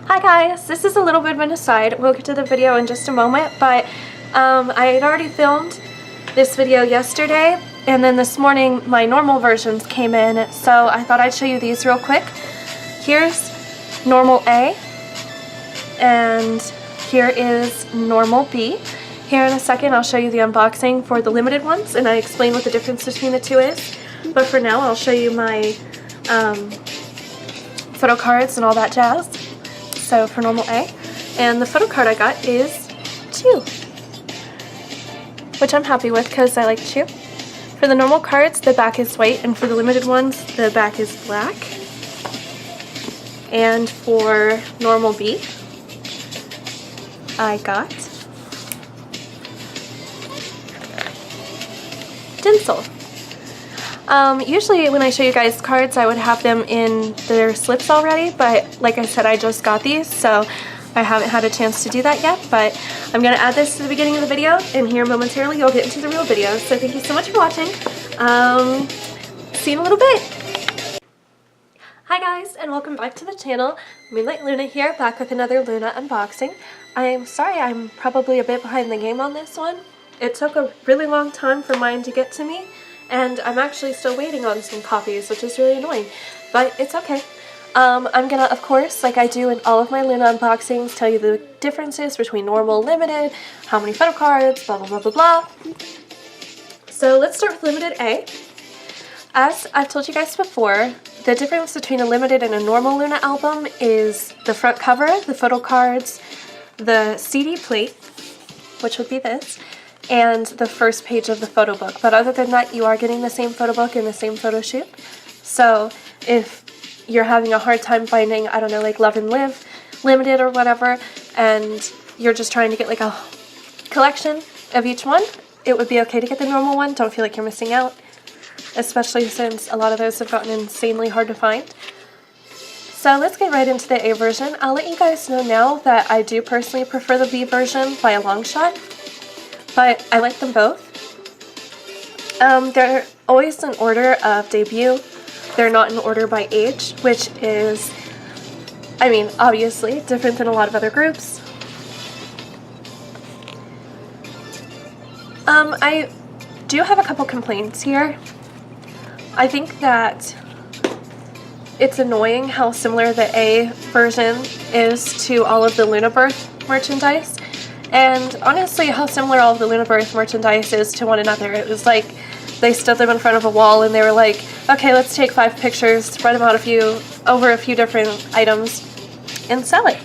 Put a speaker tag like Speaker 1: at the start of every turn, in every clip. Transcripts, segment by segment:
Speaker 1: Hi guys, this is a little bit of an aside. We'll get to the video in just a moment, but I had already filmed this video yesterday, and then this morning my normal versions came in, so I thought I'd show you these real quick. Here's normal A, and here is normal B. Here in a second I'll show you the unboxing for the limited ones, and I explain what the difference between the two is. But for now I'll show you my photo cards and all that jazz. So for normal A, and the photo card I got is Chew, which I'm happy with because I like Chew. For the normal cards, the back is white, and for the limited ones, the back is black. And for normal B, I got Tinsel. Usually when I show you guys cards, I would have them in their slips already, but like I said, I just got these, so I haven't had a chance to do that yet, but I'm going to add this to the beginning of the video, and here momentarily you'll get into the real video. So thank you so much for watching. See you in a little bit. Hi guys, and welcome back to the channel. Moonlight Luna here, back with another Luna unboxing. I'm sorry I'm probably a bit behind the game on this one. It took a really long time for mine to get to me, and I'm actually still waiting on some copies, which is really annoying, but it's okay. I'm gonna, of course, like I do in all of my Luna unboxings, tell you the differences between normal, limited, how many photo cards, blah blah blah blah blah. So let's start with limited A. As I've told you guys before, the difference between a limited and a normal Luna album is the front cover, the photo cards, the CD plate, which would be this, and the first page of the photo book. But other than that, you are getting the same photo book and the same photo shoot. So if you're having a hard time finding, I don't know, like Love and Live limited or whatever, and you're just trying to get like a collection of each one, it would be okay to get the normal one. Don't feel like you're missing out, especially since a lot of those have gotten insanely hard to find. So let's get right into the A version. I'll let you guys know now that I do personally prefer the B version by a long shot, but I like them both. They're always in order of debut. They're not in order by age, which is, I mean, obviously different than a lot of other groups. I do have a couple complaints here. I think that it's annoying how similar the A version is to all of the Luna Birth merchandise. And honestly, how similar all of the Luna Birth merchandise is to one another. It was like they stood them in front of a wall and they were like, okay, let's take 5 pictures, spread them out over a few different items, and sell it,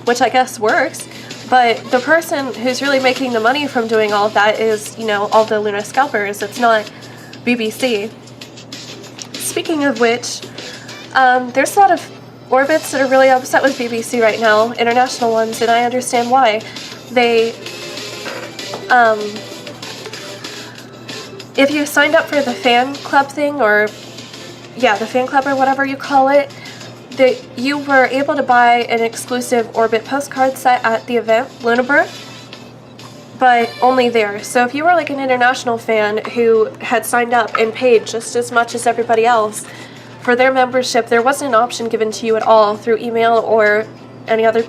Speaker 1: which I guess works. But the person who's really making the money from doing all of that is, you know, all the Luna scalpers. It's not BBC. Speaking of which, there's a lot of orbits that are really upset with BBC right now, international ones, and I understand why. They, if you signed up for the fan club thing, or, yeah, the fan club or whatever you call it, that you were able to buy an exclusive Orbit postcard set at the event, Luna Birth, but only there. So if you were like an international fan who had signed up and paid just as much as everybody else for their membership, there wasn't an option given to you at all through email or any other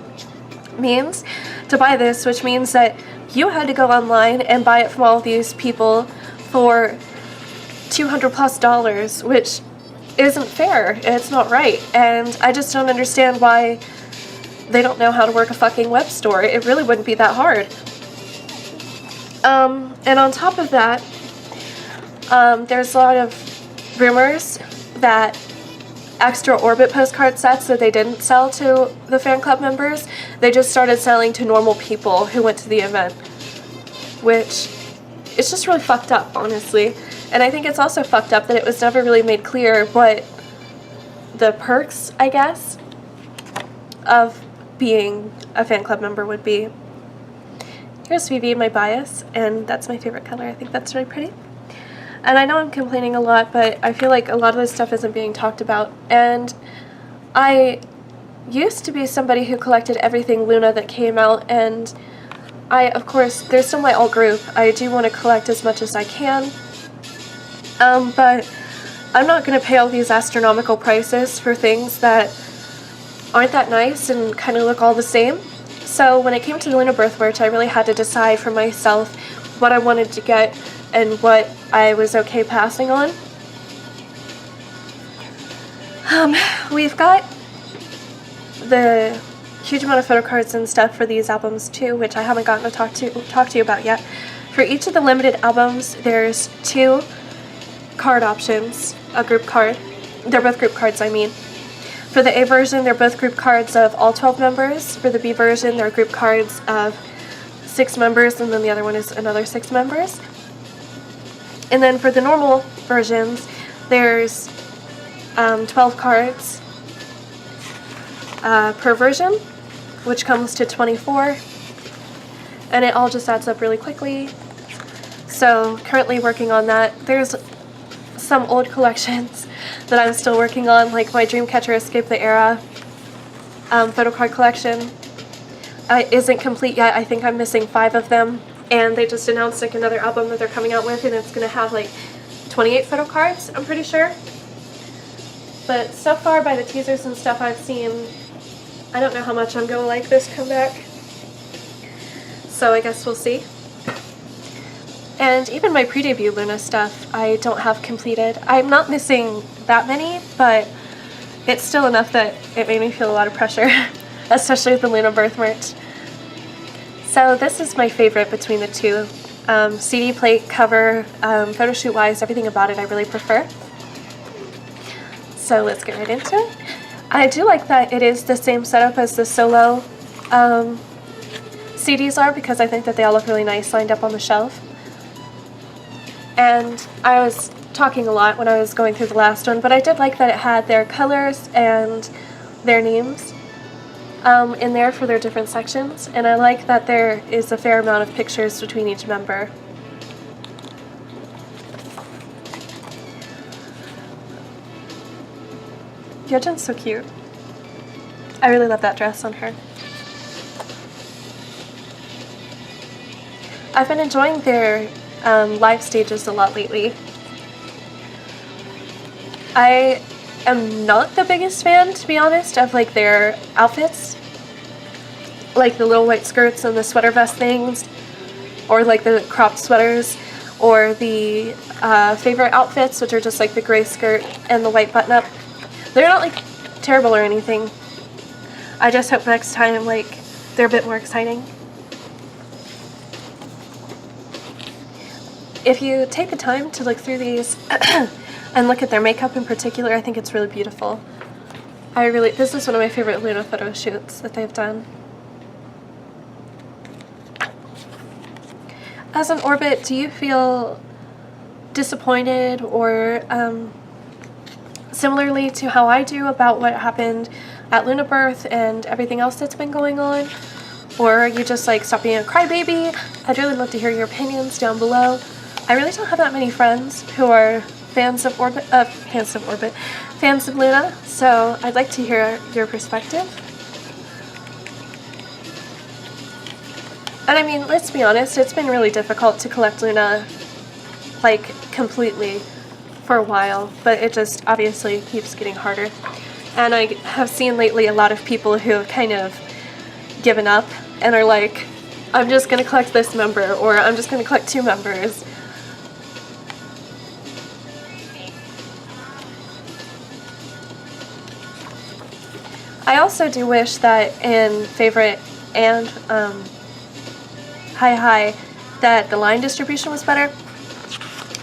Speaker 1: means to buy this, which means that you had to go online and buy it from all of these people for $200+, which isn't fair. It's not right, and I just don't understand why they don't know how to work a fucking web store. It really wouldn't be that hard. And on top of that, there's a lot of rumors that extra Orbit postcard sets that they didn't sell to the fan club members, they just started selling to normal people who went to the event, which is just really fucked up, honestly. And I think it's also fucked up that it was never really made clear what the perks, I guess, of being a fan club member would be. Here's Vivi, my bias, and that's my favorite color. I think that's really pretty. And I know I'm complaining a lot, but I feel like a lot of this stuff isn't being talked about. And I used to be somebody who collected everything Luna that came out, and of course, there's still my alt group. I do want to collect as much as I can. But I'm not going to pay all these astronomical prices for things that aren't that nice and kind of look all the same. So when it came to the LOONA birth merch, I really had to decide for myself what I wanted to get and what I was okay passing on. We've got the huge amount of photo cards and stuff for these albums too, which I haven't gotten to talk to you about yet. For each of the limited albums, there's 2 card options, a group card. They're both group cards, I mean. For the A version, they're both group cards of all 12 members. For the B version, they're group cards of 6 members, and then the other one is another 6 members. And then for the normal versions, there's 12 cards per version, which comes to 24, and it all just adds up really quickly. So currently working on that. There's some old collections that I'm still working on, like my Dreamcatcher Escape the Era photo card collection. Isn't complete yet. I think I'm missing 5 of them, and they just announced like another album that they're coming out with, and it's gonna have like 28 photo cards, I'm pretty sure. But so far by the teasers and stuff I've seen, I don't know how much I'm gonna like this comeback. So I guess we'll see. And even my pre-debut LOONA stuff I don't have completed. I'm not missing that many, but it's still enough that it made me feel a lot of pressure, especially with the LOONA birth merch. So this is my favorite between the 2. CD plate, cover, photo shoot wise, everything about it I really prefer. So let's get right into it. I do like that it is the same setup as the solo CDs are, because I think that they all look really nice lined up on the shelf. And I was talking a lot when I was going through the last one, but I did like that it had their colors and their names in there for their different sections, and I like that there is a fair amount of pictures between each member. Hyojin's so cute. I really love that dress on her. I've been enjoying their live stages a lot lately. I am not the biggest fan, to be honest, of like their outfits, like the little white skirts and the sweater vest things, or like the cropped sweaters, or the favorite outfits, which are just like the gray skirt and the white button-up. They're not like terrible or anything. I just hope next time like they're a bit more exciting. If you take the time to look through these and look at their makeup in particular, I think it's really beautiful. This is one of my favorite LOONA photo shoots that they've done. As an Orbit, do you feel disappointed or similarly to how I do about what happened at LOONA birth and everything else that's been going on? Or are you just like, stop being a crybaby? I'd really love to hear your opinions down below. I really don't have that many friends who are fans of LOONA, so I'd like to hear your perspective. And I mean, let's be honest, it's been really difficult to collect LOONA like completely for a while, but it just obviously keeps getting harder. And I have seen lately a lot of people who have kind of given up and are like, I'm just gonna collect this member, or I'm just gonna collect 2 members. I also do wish that in Favorite and Hi that the line distribution was better.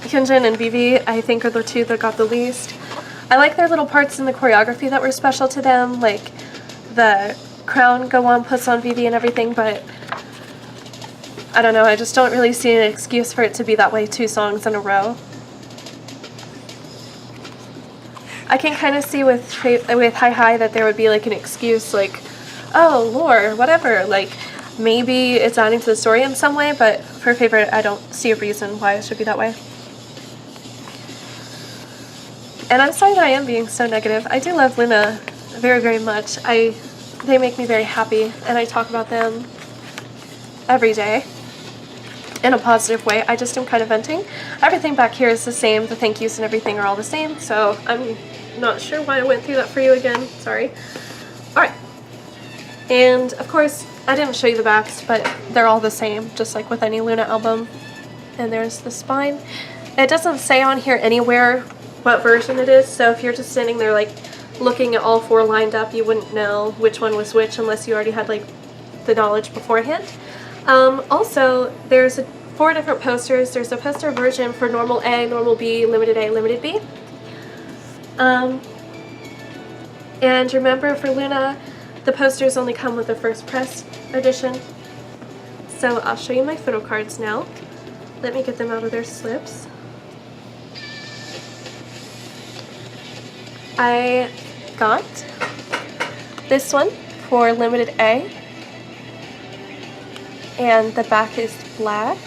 Speaker 1: Hyunjin and Vivi, I think, are the 2 that got the least. I like their little parts in the choreography that were special to them, like the crown Go-won puts on Vivi and everything, but I don't know, I just don't really see an excuse for it to be that way 2 songs in a row. I can kind of see with Hi that there would be like an excuse, like, oh, lore, whatever, like maybe it's adding to the story in some way, but for Favorite I don't see a reason why it should be that way. And I'm sorry that I am being so negative. I do love LOONA very, very much. They make me very happy, and I talk about them every day in a positive way. I just am kind of venting. Everything back here is the same. The thank yous and everything are all the same, so I'm not sure why I went through that for you again. Sorry. Alright. And of course, I didn't show you the backs, but they're all the same, just like with any LOONA album. And there's the spine. It doesn't say on here anywhere what version it is, so if you're just standing there like looking at all 4 lined up, you wouldn't know which one was which unless you already had like the knowledge beforehand. Also, there's 4 different posters. There's a poster version for normal A, normal B, limited A, limited B. And remember, for LOONA, the posters only come with the first press edition. So I'll show you my photo cards now. Let me get them out of their slips. I got this one for limited A, and the back is black.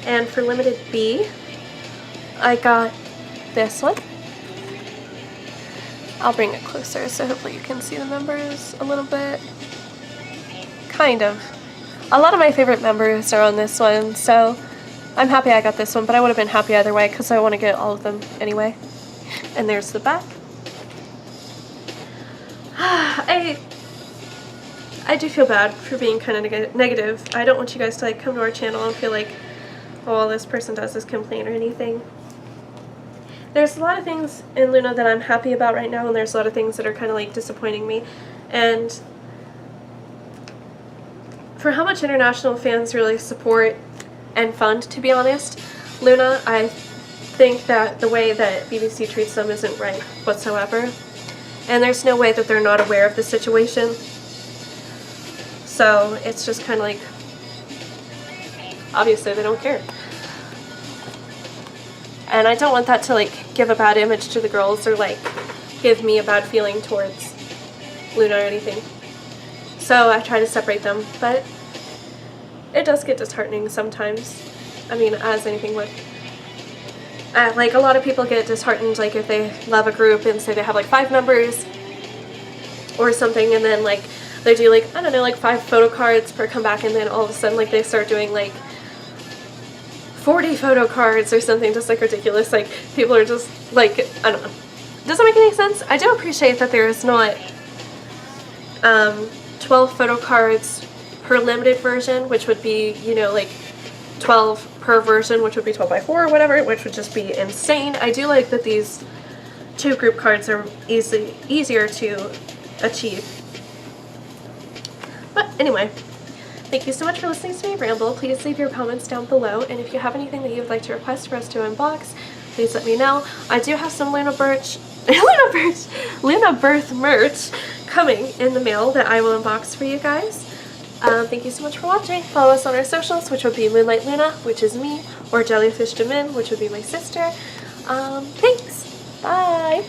Speaker 1: And for limited B, I got this one. I'll bring it closer so hopefully you can see the members a little bit. Kind of. A lot of my favorite members are on this one, so I'm happy I got this one, but I would have been happy either way because I want to get all of them anyway. And there's the back. I do feel bad for being kind of negative. I don't want you guys to like come to our channel and feel like, oh, all this person does is complain or anything. There's a lot of things in LOONA that I'm happy about right now, and there's a lot of things that are kind of like disappointing me. And for how much international fans really support and fund, to be honest, LOONA, I think that the way that BBC treats them isn't right whatsoever. And there's no way that they're not aware of the situation. So it's just kind of like, obviously they don't care. And I don't want that to like give a bad image to the girls or like give me a bad feeling towards LOONA or anything. So I try to separate them, but it does get disheartening sometimes. I mean, as anything would. Like a lot of people get disheartened like if they love a group and say they have like 5 members or something, and then like they do like, I don't know, like 5 photo cards per comeback, and then all of a sudden like they start doing like 40 photo cards or something just like ridiculous. Like people are just like, I don't know. Doesn't make any sense. I do appreciate that there is not 12 photo cards per limited version, which would be, you know, like 12 per version, which would be 12 by 4 or whatever, which would just be insane. I do like that these 2 group cards are easier to achieve. But anyway, thank you so much for listening to me ramble. Please leave your comments down below, and if you have anything that you would like to request for us to unbox, please let me know. I do have some LOONA Birth merch coming in the mail that I will unbox for you guys. Thank you so much for watching. Follow us on our socials, which would be Moonlight Luna, which is me, or Jellyfish Jimin, which would be my sister. Thanks. Bye.